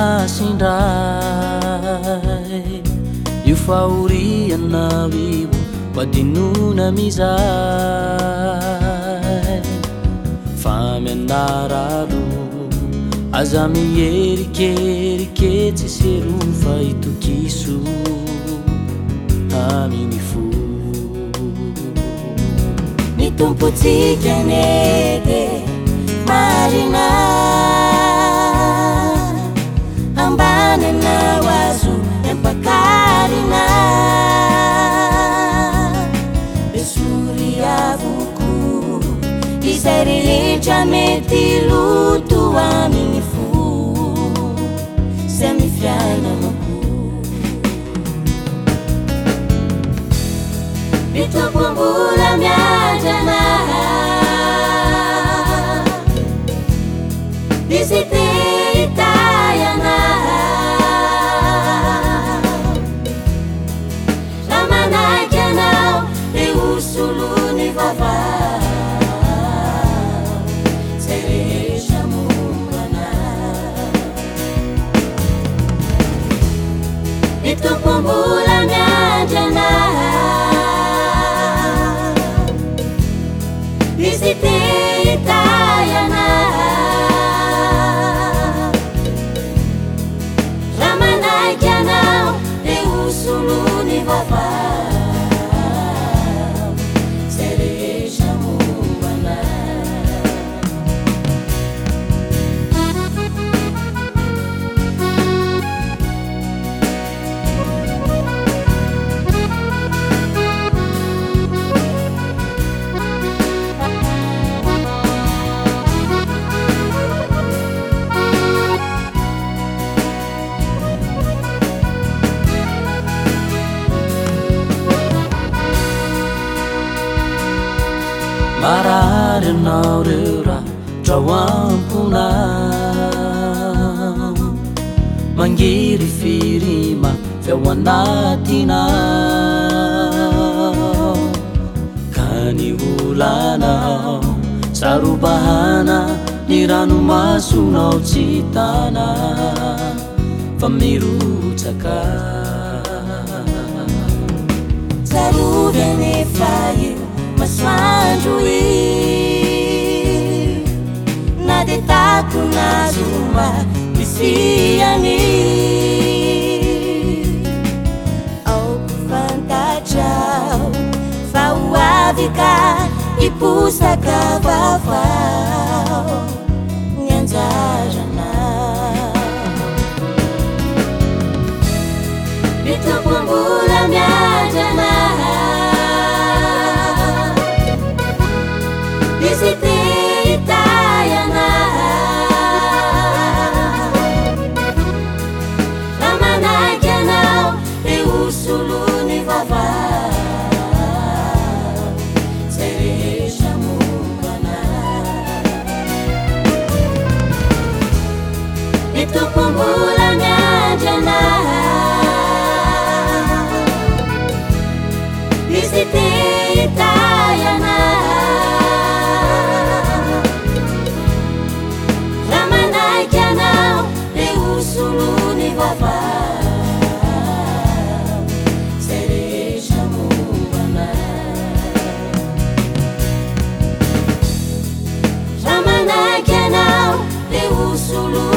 masindray io faorianao io wadinuna mizay fa mianararo aza mierikeerike tsy seru fa itokiso aminy fo ni tompotsika nede marina ambanana wazo empakarina esuri avuku izay rehetra mety luto aminy fo samy fiainanako mitopombola miandrana visite itayana ramanaky anao le usuluni vavao zay rehetra mombana mitopombola miandrana visite itayana ramanaky anao le usuluni vavao zay rehetra mombana marary anao reo raha drao amponao mangiry firima feo anatinao ka ny olanao sarobahana ny ranomasonao tsy tana fa mirotsaka sarovy anefa io masoandro i na de taco na zuma visiani ao fantajao fa uavika i pusaka vavao nyanjarana mitopombola miandrana visite itayana ramanaky anao le usuluni vavao zay rehetra mombana mitopombola miandrana visite itayana ramanaky anao le usuluni vavao zay rehetra mombana ramanaky anao le usuluni